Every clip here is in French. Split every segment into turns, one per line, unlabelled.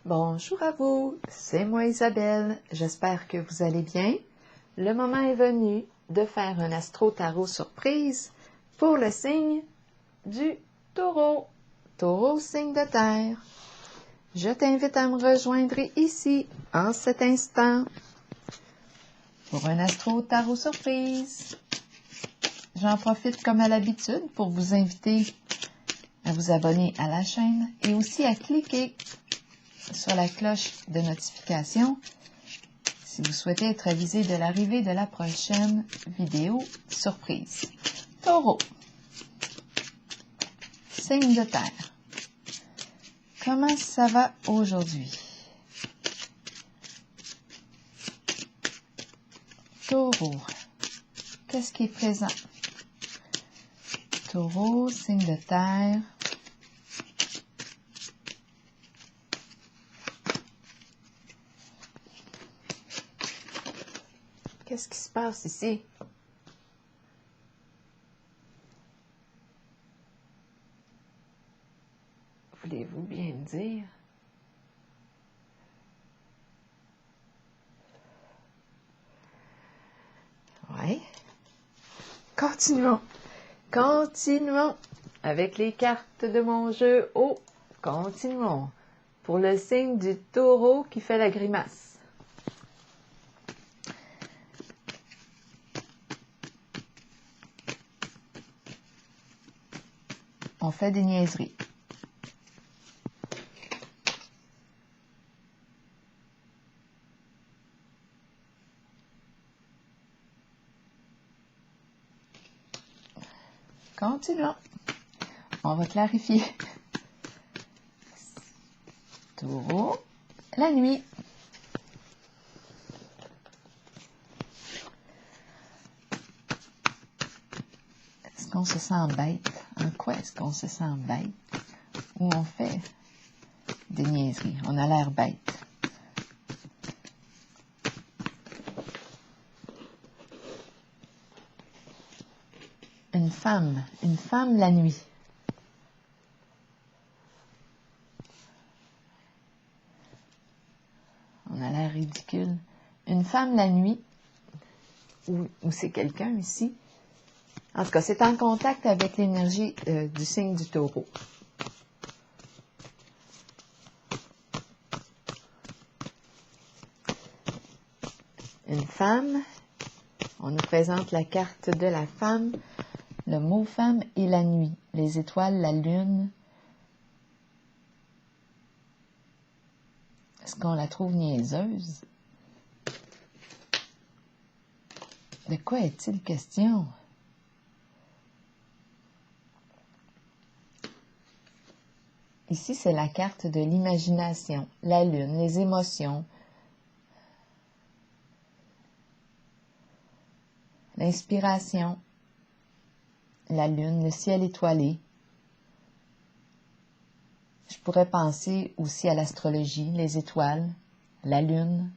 Bonjour à vous, c'est moi Isabelle, j'espère que vous allez bien. Le moment est venu de faire un astro-tarot surprise pour le signe du Taureau. Taureau, signe de terre. Je t'invite à me rejoindre ici, en cet instant, pour un astro-tarot surprise. J'en profite comme à l'habitude pour vous inviter à vous abonner à la chaîne et aussi à cliquer sur la cloche de notification si vous souhaitez être avisé de l'arrivée de la prochaine vidéo surprise. Taureau, signe de terre. Comment ça va aujourd'hui? Taureau, qu'est-ce qui est présent? Taureau, signe de terre. Qu'est-ce qui se passe ici? Voulez-vous bien me dire? Oui. Continuons. Continuons avec les cartes de mon jeu. Oh, continuons. Pour le signe du Taureau qui fait la grimace. On fait des niaiseries. Continuons. On va clarifier. Taureau, la nuit. Est-ce qu'on se sent bête? En quoi est-ce qu'on se sent bête? Ou on fait des niaiseries? On a l'air bête. Une femme la nuit. On a l'air ridicule. Une femme la nuit, ou c'est quelqu'un ici. En tout cas, c'est en contact avec l'énergie du signe du Taureau. Une femme, on nous présente la carte de la femme, le mot femme et la nuit, les étoiles, la lune. Est-ce qu'on la trouve niaiseuse? De quoi est-il question? Ici, c'est la carte de l'imagination, la lune, les émotions, l'inspiration, la lune, le ciel étoilé. Je pourrais penser aussi à l'astrologie, les étoiles, la lune.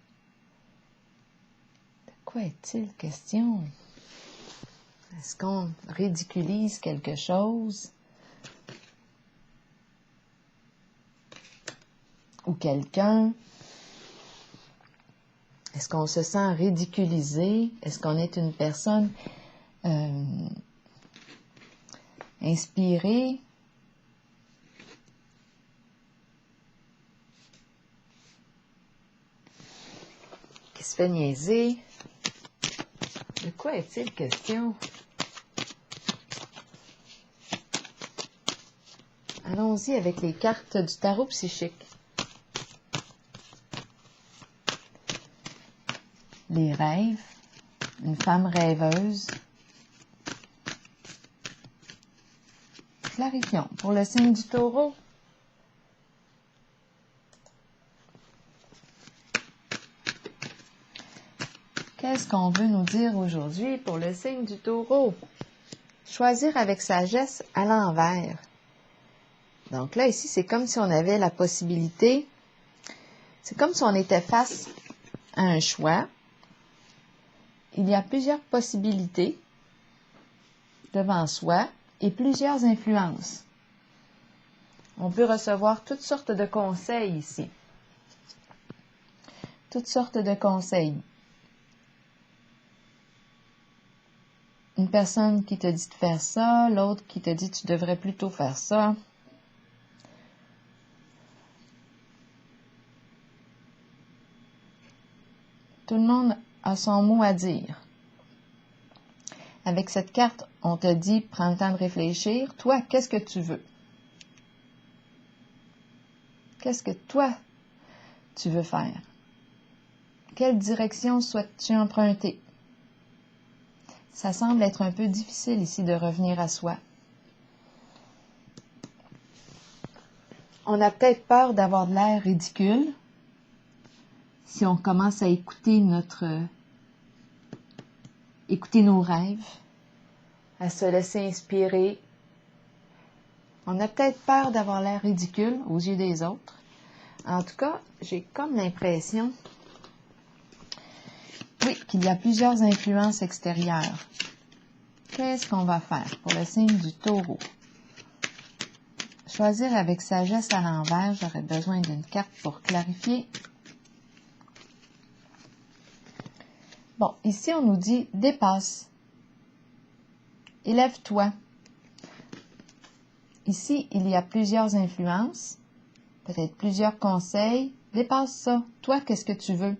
De quoi est-il question? Est-ce qu'on ridiculise quelque chose? Ou quelqu'un? Est-ce qu'on se sent ridiculisé? Est-ce qu'on est une personne inspirée? Qui se fait niaiser? De quoi est-il question? Allons-y avec les cartes du tarot psychique. Les rêves, une femme rêveuse. Clarifions. Pour le signe du Taureau, qu'est-ce qu'on veut nous dire aujourd'hui pour le signe du Taureau? Choisir avec sagesse à l'envers. Donc là, ici, c'est comme si on avait la possibilité, c'est comme si on était face à un choix. Il y a plusieurs possibilités devant soi et plusieurs influences. On peut recevoir toutes sortes de conseils ici. toutes sortes de conseils. Une personne qui te dit de faire ça, l'autre qui te dit tu devrais plutôt faire ça. Tout le monde a son mot à dire. Avec cette carte, on te dit, prends le temps de réfléchir. Toi, qu'est-ce que tu veux? Qu'est-ce que toi, tu veux faire? Quelle direction souhaites-tu emprunter? Ça semble être un peu difficile ici de revenir à soi. On a peut-être peur d'avoir de l'air ridicule si on commence à écouter nos rêves, à se laisser inspirer. On a peut-être peur d'avoir l'air ridicule aux yeux des autres. En tout cas, j'ai comme l'impression, oui, qu'il y a plusieurs influences extérieures. Qu'est-ce qu'on va faire pour le signe du Taureau? Choisir avec sagesse à l'envers, j'aurais besoin d'une carte pour clarifier. Bon, ici on nous dit « dépasse ». Élève-toi. Ici, il y a plusieurs influences, peut-être plusieurs conseils. Dépasse ça. Toi, qu'est-ce que tu veux?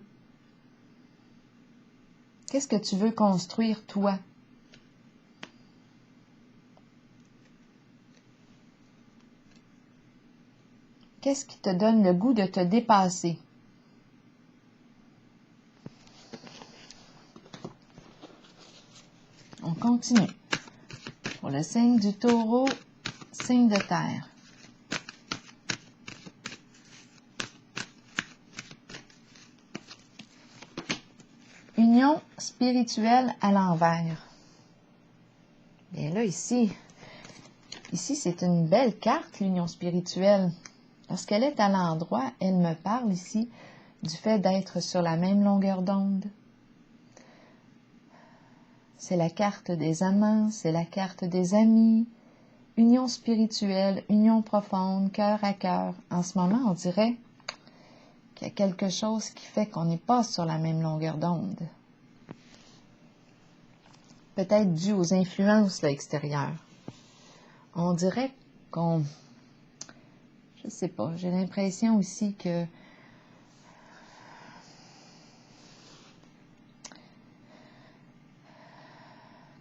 Qu'est-ce que tu veux construire, toi? Qu'est-ce qui te donne le goût de te dépasser? On continue. Pour le signe du Taureau, signe de terre. Union spirituelle à l'envers. Bien là, ici c'est une belle carte, l'union spirituelle. Lorsqu'elle est à l'endroit, elle me parle ici du fait d'être sur la même longueur d'onde. C'est la carte des amants, c'est la carte des amis, union spirituelle, union profonde, cœur à cœur. En ce moment, on dirait qu'il y a quelque chose qui fait qu'on n'est pas sur la même longueur d'onde. Peut-être dû aux influences extérieures. On dirait qu'on... Je sais pas, j'ai l'impression aussi que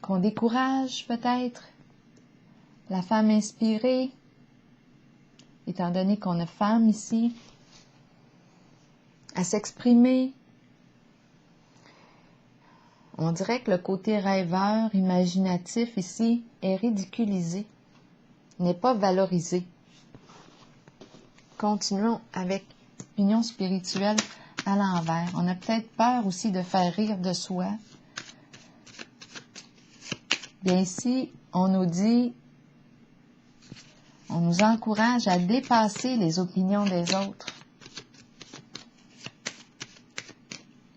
qu'on décourage peut-être la femme inspirée, étant donné qu'on a femme ici, à s'exprimer. On dirait que le côté rêveur, imaginatif ici est ridiculisé, n'est pas valorisé. Continuons avec union spirituelle à l'envers. On a peut-être peur aussi de faire rire de soi. Bien ici, on nous dit, on nous encourage à dépasser les opinions des autres.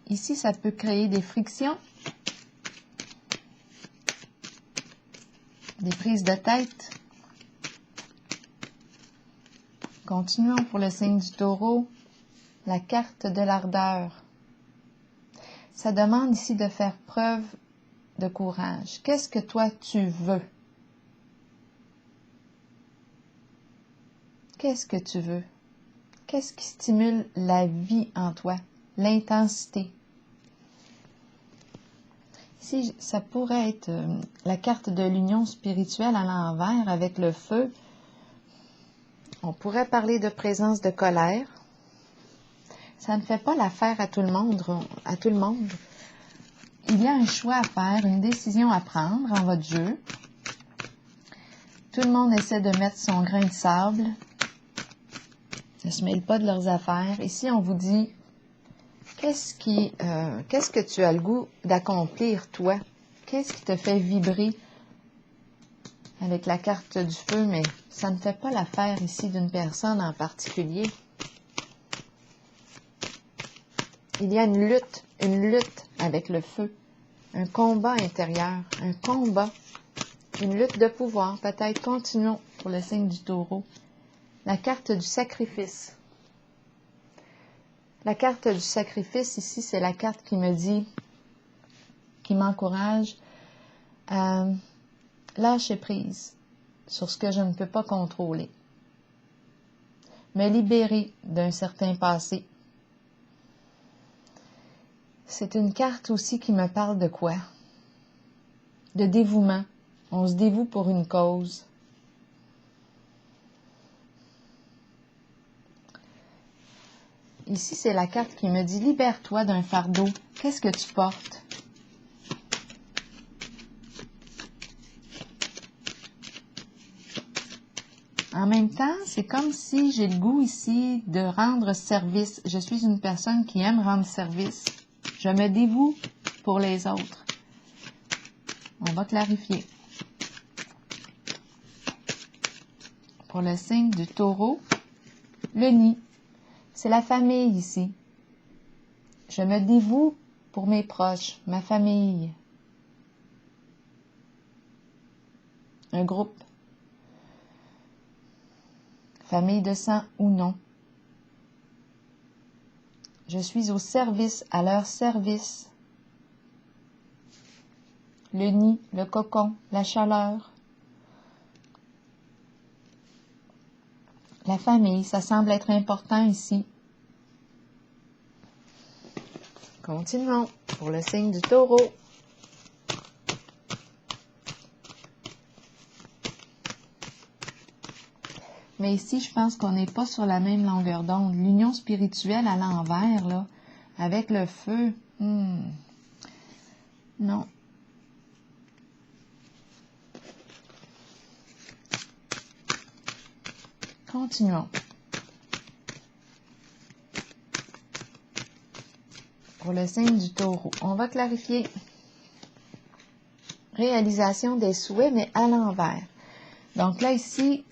Ici, ça peut créer des frictions, des prises de tête. Continuons pour le signe du Taureau, la carte de l'ardeur. Ça demande ici de faire preuve de courage. Qu'est-ce que toi tu veux? Qu'est-ce que tu veux? Qu'est-ce qui stimule la vie en toi? L'intensité. Ici, ça pourrait être la carte de l'union spirituelle à l'envers avec le feu. On pourrait parler de présence de colère. Ça ne fait pas l'affaire à tout le monde. Il y a un choix à faire, une décision à prendre en votre jeu. Tout le monde essaie de mettre son grain de sable. Ne se mêle pas de leurs affaires. Ici, on vous dit, qu'est-ce que tu as le goût d'accomplir, toi? Qu'est-ce qui te fait vibrer avec la carte du feu? Mais ça ne fait pas l'affaire ici d'une personne en particulier. Il y a une lutte avec le feu, un combat intérieur, une lutte de pouvoir. Peut-être continuons pour le signe du Taureau. La carte du sacrifice. La carte du sacrifice, ici, c'est la carte qui me dit, qui m'encourage à lâcher prise sur ce que je ne peux pas contrôler. Me libérer d'un certain passé. C'est une carte aussi qui me parle de quoi? De dévouement. On se dévoue pour une cause. Ici, c'est la carte qui me dit « Libère-toi d'un fardeau. Qu'est-ce que tu portes? » En même temps, c'est comme si j'ai le goût ici de rendre service. Je suis une personne qui aime rendre service. Je me dévoue pour les autres. On va clarifier. Pour le signe du taureau, le nid. C'est la famille ici. Je me dévoue pour mes proches, ma famille. Un groupe. Famille de sang ou non. Je suis au service, à leur service. Le nid, le cocon, la chaleur. La famille, ça semble être important ici. Continuons pour le signe du taureau. Mais ici, je pense qu'on n'est pas sur la même longueur d'onde. L'union spirituelle à l'envers, là, avec le feu, non. Continuons. Pour le signe du taureau, on va clarifier. Réalisation des souhaits, mais à l'envers. Donc là, ici,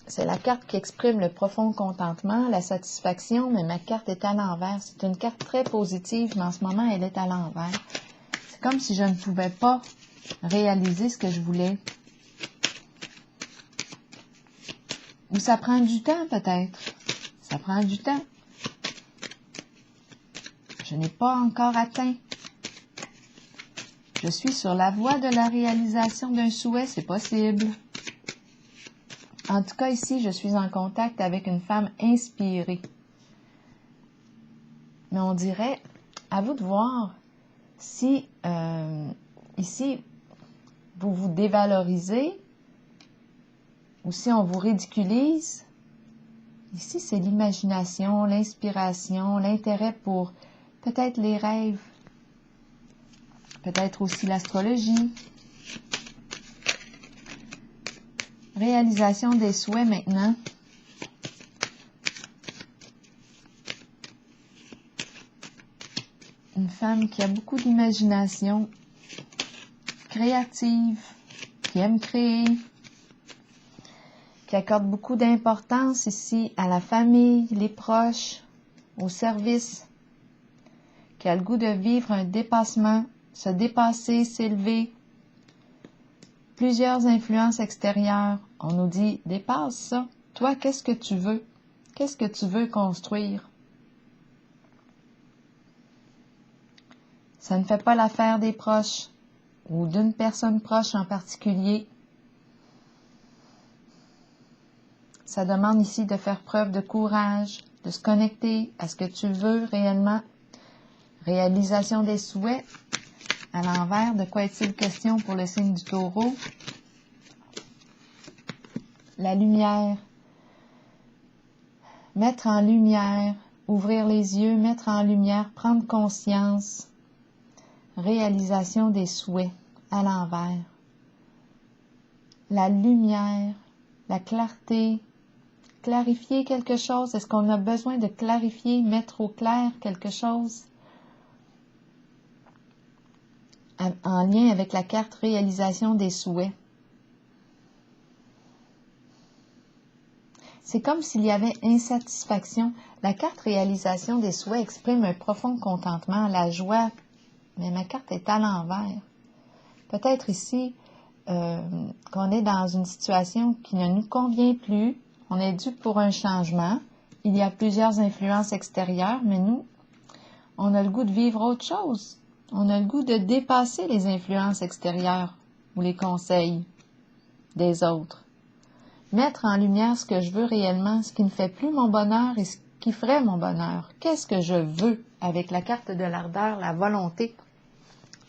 c'est la carte qui exprime le profond contentement, la satisfaction, mais ma carte est à l'envers. C'est une carte très positive, mais en ce moment, elle est à l'envers. C'est comme si je ne pouvais pas réaliser ce que je voulais. Ou ça prend du temps, peut-être. Ça prend du temps. Je n'ai pas encore atteint. Je suis sur la voie de la réalisation d'un souhait, c'est possible. En tout cas, ici, je suis en contact avec une femme inspirée. Mais on dirait, à vous de voir, si ici, vous vous dévalorisez, ou si on vous ridiculise. Ici, c'est l'imagination, l'inspiration, l'intérêt pour peut-être les rêves, peut-être aussi l'astrologie. Réalisation des souhaits maintenant. Une femme qui a beaucoup d'imagination, créative, qui aime créer, qui accorde beaucoup d'importance ici à la famille, les proches, au service, qui a le goût de vivre un dépassement, se dépasser, s'élever. Plusieurs influences extérieures. On nous dit, dépasse ça. Toi, qu'est-ce que tu veux? Qu'est-ce que tu veux construire? Ça ne fait pas l'affaire des proches ou d'une personne proche en particulier. Ça demande ici de faire preuve de courage, de se connecter à ce que tu veux réellement. Réalisation des souhaits. À l'envers, de quoi est-il question pour le signe du taureau? La lumière. Mettre en lumière, ouvrir les yeux, mettre en lumière, prendre conscience. Réalisation des souhaits. À l'envers. La lumière, la clarté. Clarifier quelque chose. Est-ce qu'on a besoin de clarifier, mettre au clair quelque chose? En lien avec la carte réalisation des souhaits. C'est comme s'il y avait insatisfaction. La carte réalisation des souhaits exprime un profond contentement, la joie, mais ma carte est à l'envers. Peut-être ici qu'on est dans une situation qui ne nous convient plus, on est dû pour un changement, il y a plusieurs influences extérieures, mais nous, on a le goût de vivre autre chose. On a le goût de dépasser les influences extérieures ou les conseils des autres. Mettre en lumière ce que je veux réellement, ce qui ne fait plus mon bonheur et ce qui ferait mon bonheur. Qu'est-ce que je veux avec la carte de l'ardeur, la volonté?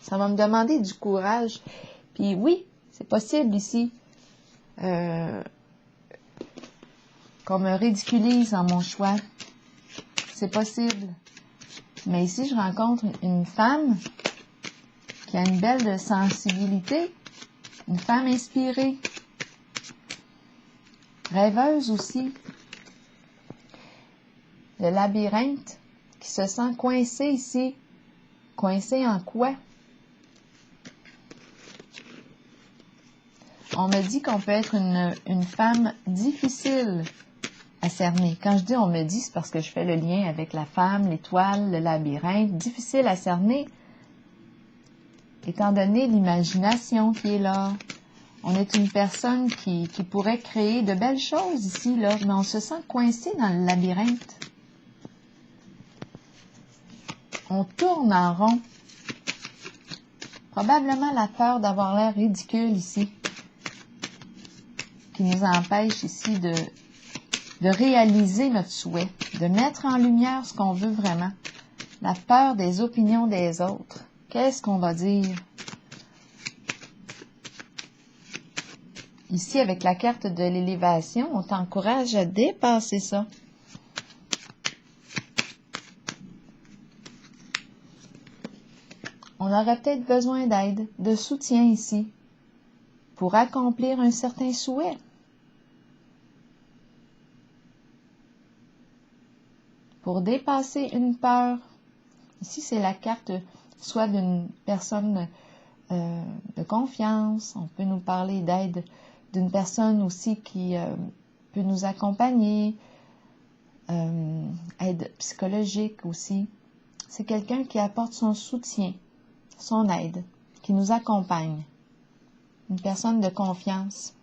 Ça va me demander du courage. Puis oui, c'est possible ici qu'on me ridiculise en mon choix. C'est possible. Mais ici, je rencontre une femme qui a une belle sensibilité, une femme inspirée, rêveuse aussi. Le labyrinthe qui se sent coincé ici. Coincé en quoi? On me dit qu'on peut être une femme difficile à cerner. Quand je dis on me dit, c'est parce que je fais le lien avec la femme, l'étoile, le labyrinthe. Difficile à cerner, étant donné l'imagination qui est là. On est une personne qui pourrait créer de belles choses ici, là, mais on se sent coincé dans le labyrinthe. On tourne en rond. Probablement la peur d'avoir l'air ridicule ici, qui nous empêche ici de réaliser notre souhait, de mettre en lumière ce qu'on veut vraiment. La peur des opinions des autres. Qu'est-ce qu'on va dire? Ici, avec la carte de l'élévation, on t'encourage à dépasser ça. On aurait peut-être besoin d'aide, de soutien ici, pour accomplir un certain souhait. Pour dépasser une peur. Ici, c'est la carte soit d'une personne de confiance. On peut nous parler d'aide d'une personne aussi qui peut nous accompagner. Aide psychologique aussi. C'est quelqu'un qui apporte son soutien, son aide, qui nous accompagne. Une personne de confiance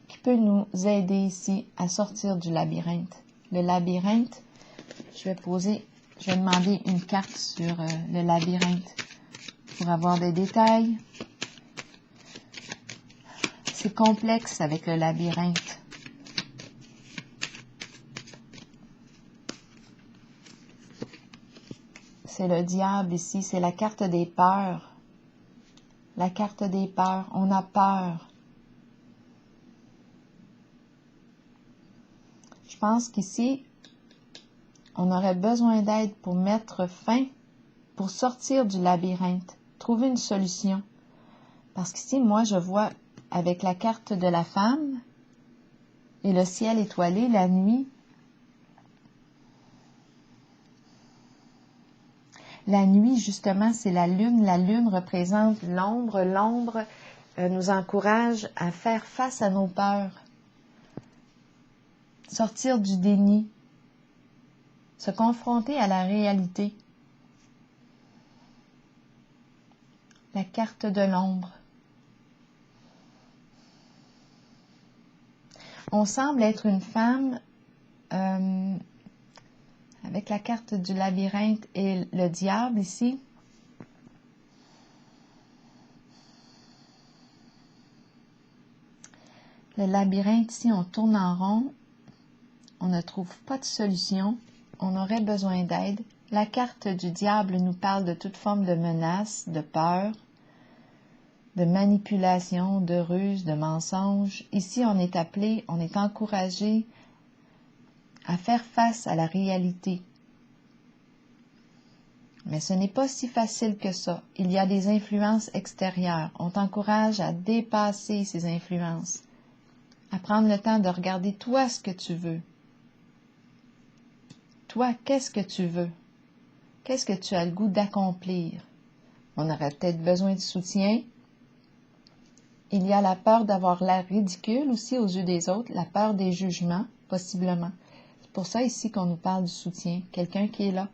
qui peut nous aider ici à sortir du labyrinthe. Le labyrinthe, je vais demander une carte sur le labyrinthe pour avoir des détails. C'est complexe avec le labyrinthe. C'est le diable ici, c'est la carte des peurs. La carte des peurs, on a peur. Je pense qu'ici, on aurait besoin d'aide pour mettre fin, pour sortir du labyrinthe, trouver une solution. Parce qu'ici, moi, je vois avec la carte de la femme et le ciel étoilé, la nuit. La nuit, justement, c'est la lune. La lune représente l'ombre. L'ombre nous encourage à faire face à nos peurs. Sortir du déni. Se confronter à la réalité. La carte de l'ombre. On semble être une femme avec la carte du labyrinthe et le diable ici. Le labyrinthe ici, on tourne en rond. On ne trouve pas de solution. On aurait besoin d'aide. La carte du diable nous parle de toute forme de menace, de peur, de manipulation, de ruse, de mensonge. Ici, on est appelé, on est encouragé à faire face à la réalité. Mais ce n'est pas si facile que ça. Il y a des influences extérieures. On t'encourage à dépasser ces influences, à prendre le temps de regarder toi ce que tu veux. Toi, qu'est-ce que tu veux? Qu'est-ce que tu as le goût d'accomplir? On aurait peut-être besoin de soutien. Il y a la peur d'avoir l'air ridicule aussi aux yeux des autres, la peur des jugements, possiblement. C'est pour ça ici qu'on nous parle du soutien, quelqu'un qui est là,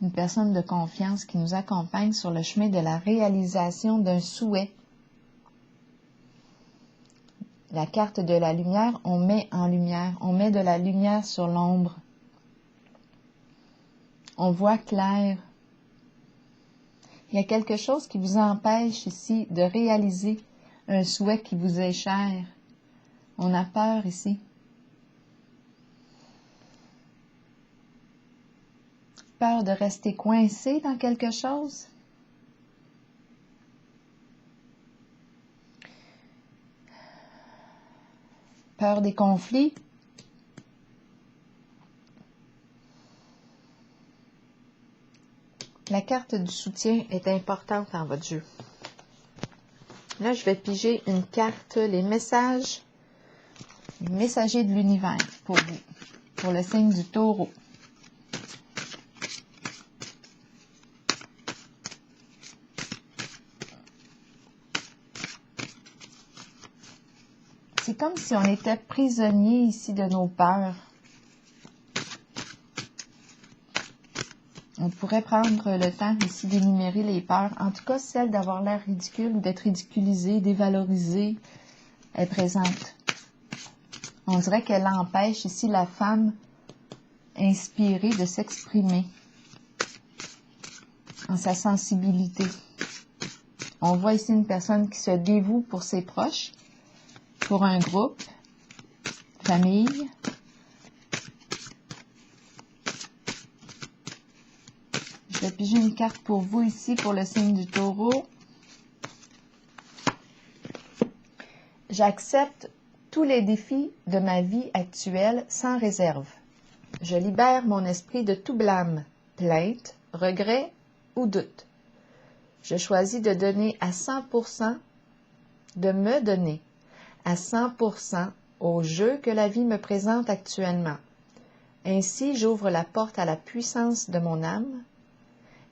une personne de confiance qui nous accompagne sur le chemin de la réalisation d'un souhait. la carte de la lumière, on met en lumière, on met de la lumière sur l'ombre. On voit clair. Il y a quelque chose qui vous empêche ici de réaliser un souhait qui vous est cher. On a peur ici. Peur de rester coincé dans quelque chose. Peur des conflits. La carte du soutien est importante dans votre jeu. Là, je vais piger une carte, les messages, les messagers de l'univers pour vous, pour le signe du Taureau. C'est comme si on était prisonnier ici de nos peurs. On pourrait prendre le temps ici d'énumérer les peurs, en tout cas celle d'avoir l'air ridicule ou d'être ridiculisée, dévalorisée, est présente. On dirait qu'elle empêche ici la femme inspirée de s'exprimer en sa sensibilité. On voit ici une personne qui se dévoue pour ses proches, pour un groupe, famille. Je vais piger une carte pour vous ici, pour le signe du Taureau. J'accepte tous les défis de ma vie actuelle sans réserve. Je libère mon esprit de tout blâme, plainte, regret ou doute. Je choisis de donner à 100%, de me donner à 100% au jeu que la vie me présente actuellement. Ainsi, j'ouvre la porte à la puissance de mon âme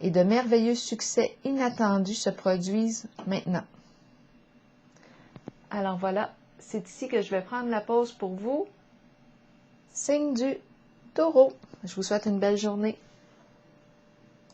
et de merveilleux succès inattendus se produisent maintenant. Alors voilà, c'est ici que je vais prendre la pause pour vous. Signe du Taureau. Je vous souhaite une belle journée.